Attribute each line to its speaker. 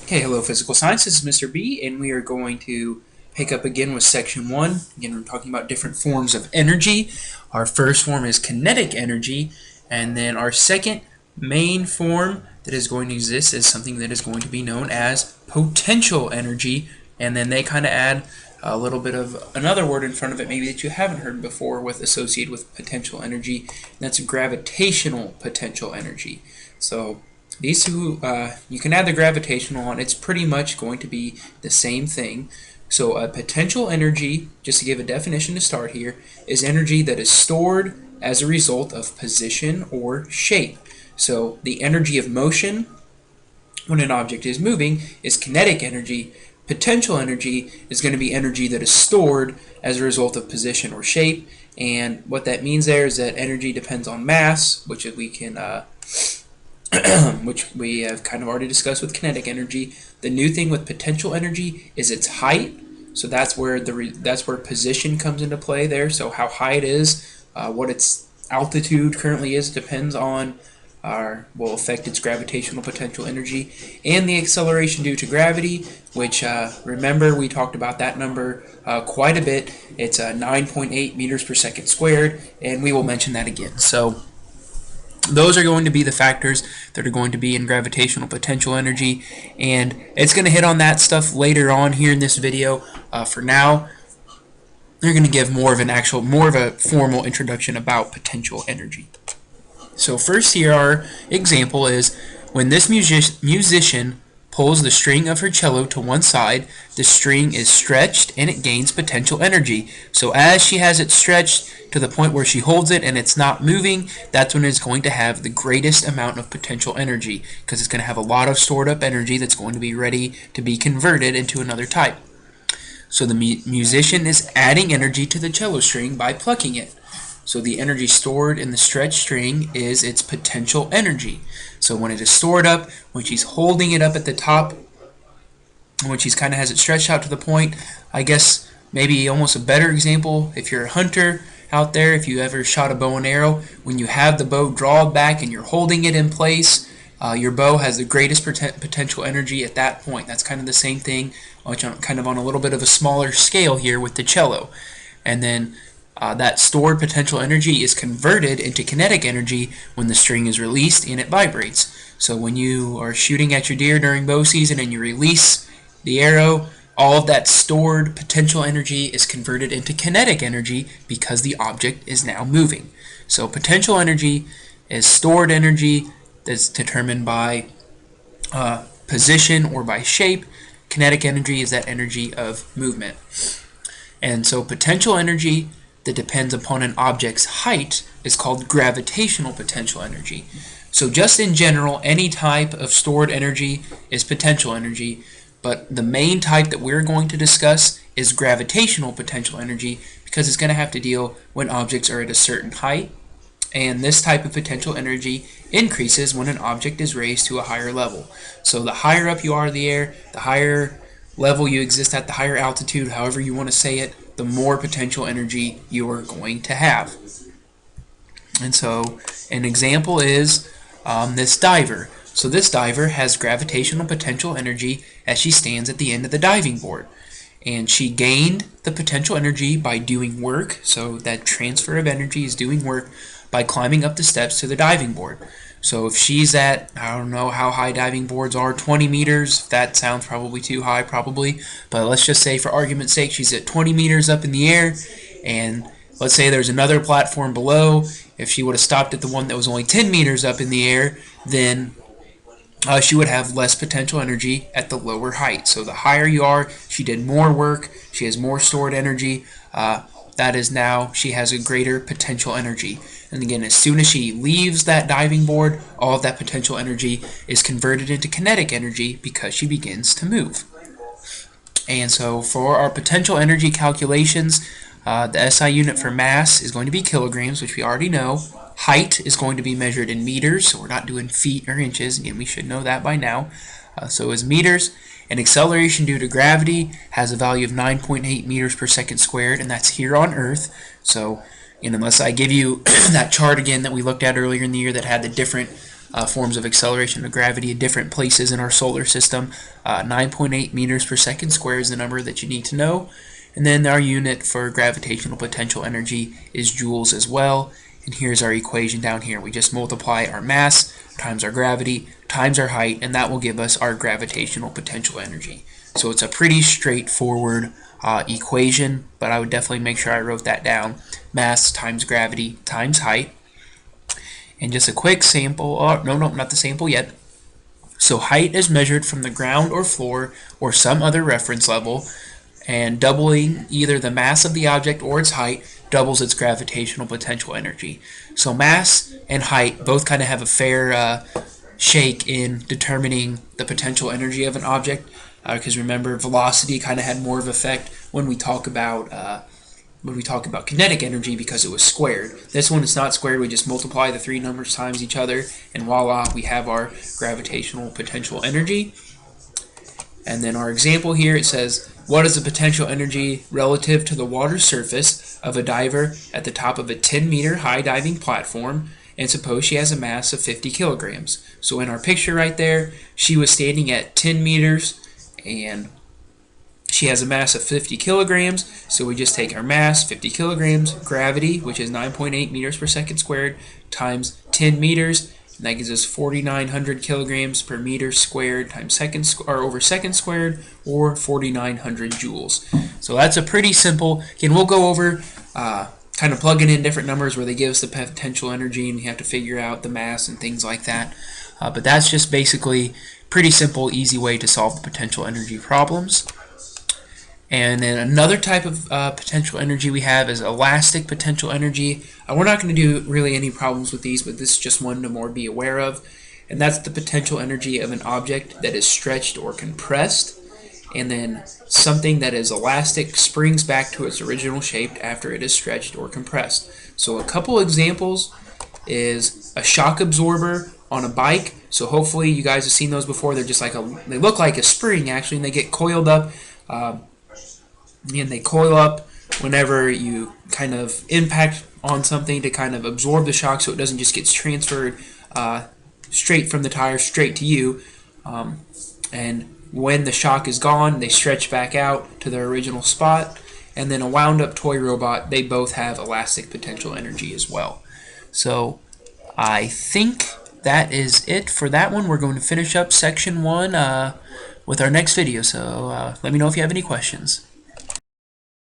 Speaker 1: Okay, hello Physical Science, this is Mr. B, and we are going to pick up again with section 1. Again, we're talking about different forms of energy. Our first form is kinetic energy, and then our second main form that is going to exist is something that is going to be known as potential energy, and then they kind of add a little bit of another word in front of it maybe that you haven't heard before with associated with potential energy, and that's gravitational potential energy. So these two, you can add the gravitational on. It's pretty much going to be the same thing. So potential energy, just to give a definition to start here, is energy that is stored as a result of position or shape. So the energy of motion when an object is moving is kinetic energy. Potential energy is going to be energy that is stored as a result of position or shape. And what that means there is that energy depends on mass, which we can which we have kind of already discussed with kinetic energy. The new thing with potential energy is its height. So that's where position comes into play there. So how high it is, what its altitude currently is, depends on will affect its gravitational potential energy, and the acceleration due to gravity, which remember we talked about that number quite a bit. It's 9.8 meters per second squared, and we will mention that again. So those are going to be the factors that are going to be in gravitational potential energy, and it's going to hit on that stuff later on here in this video. For now, they're going to give more of a formal introduction about potential energy. So first here, our example is when this musician pulls the string of her cello to one side, the string is stretched and it gains potential energy. So as she has it stretched to the point where she holds it and it's not moving, that's when it's going to have the greatest amount of potential energy, because it's going to have a lot of stored up energy that's going to be ready to be converted into another type. So the musician is adding energy to the cello string by plucking it. So the energy stored in the stretched string is its potential energy. So when it is stored up, when she's holding it up at the top, when she's kind of has it stretched out to the point, I guess maybe almost a better example, if you're a hunter out there, if you ever shot a bow and arrow, when you have the bow drawn back and you're holding it in place, your bow has the greatest potential energy at that point. That's kind of the same thing, kind of on a little bit of a smaller scale here with the cello. And then that stored potential energy is converted into kinetic energy when the string is released and it vibrates. So when you are shooting at your deer during bow season and you release the arrow, all of that stored potential energy is converted into kinetic energy because the object is now moving. So potential energy is stored energy that's determined by position or by shape. Kinetic energy is that energy of movement. And so potential energy that depends upon an object's height is called gravitational potential energy. So just in general, any type of stored energy is potential energy, but the main type that we're going to discuss is gravitational potential energy, because it's going to have to deal when objects are at a certain height, and this type of potential energy increases when an object is raised to a higher level. So the higher up you are in the air, the higher level you exist at, the higher altitude, however you want to say it, the more potential energy you are going to have. And so an example is this diver. So this diver has gravitational potential energy as she stands at the end of the diving board. And she gained the potential energy by doing work, so that transfer of energy is doing work by climbing up the steps to the diving board. So if she's at, I don't know how high diving boards are, 20 meters, that sounds probably too high probably, but let's just say for argument's sake she's at 20 meters up in the air, and let's say there's another platform below. If she would have stopped at the one that was only 10 meters up in the air, then she would have less potential energy at the lower height. So the higher you are, she did more work, she has more stored energy, that is now she has a greater potential energy. And again, as soon as she leaves that diving board, all of that potential energy is converted into kinetic energy because she begins to move. And so for our potential energy calculations, the SI unit for mass is going to be kilograms, which we already know. Height is going to be measured in meters, so we're not doing feet or inches. Again, we should know that by now. So is meters. And acceleration due to gravity has a value of 9.8 meters per second squared, and that's here on Earth. So, unless I give you that chart again that we looked at earlier in the year that had the different forms of acceleration of gravity at different places in our solar system. 9.8 meters per second squared is the number that you need to know. And then our unit for gravitational potential energy is joules as well. And here's our equation down here. We just multiply our mass times our gravity times our height, and that will give us our gravitational potential energy. So it's a pretty straightforward equation, but I would definitely make sure I wrote that down. Mass times gravity times height. And just a quick sample, no, not the sample yet. So height is measured from the ground or floor or some other reference level, and doubling either the mass of the object or its height doubles its gravitational potential energy. So mass and height both kind of have a fair shake in determining the potential energy of an object, because remember, velocity kind of had more of an effect when we talk about kinetic energy because it was squared. This one is not squared. We just multiply the three numbers times each other, and voila, we have our gravitational potential energy. And then our example here, it says, what is the potential energy relative to the water surface of a diver at the top of a 10-meter high diving platform? And suppose she has a mass of 50 kilograms. So in our picture right there, she was standing at 10 meters and she has a mass of 50 kilograms. So we just take our mass, 50 kilograms, gravity, which is 9.8 meters per second squared, times 10 meters. And that gives us 4,900 kilograms per meter squared times over second squared, or 4,900 joules. So that's a pretty simple. Again, we'll go over kind of plugging in different numbers where they give us the potential energy, and you have to figure out the mass and things like that. But that's just basically pretty simple, easy way to solve the potential energy problems. And then another type of potential energy we have is elastic potential energy. We're not going to do really any problems with these, but this is just one to more be aware of. And that's the potential energy of an object that is stretched or compressed. And then something that is elastic springs back to its original shape after it is stretched or compressed. So a couple examples is a shock absorber on a bike. So hopefully you guys have seen those before. They're just like they look like a spring actually, and they get coiled up. And they coil up whenever you kind of impact on something to kind of absorb the shock, so it doesn't just get transferred straight from the tire straight to you. And when the shock is gone, they stretch back out to their original spot. And then a wound-up toy robot, they both have elastic potential energy as well. So I think that is it for that one. We're going to finish up section 1 with our next video. So let me know if you have any questions.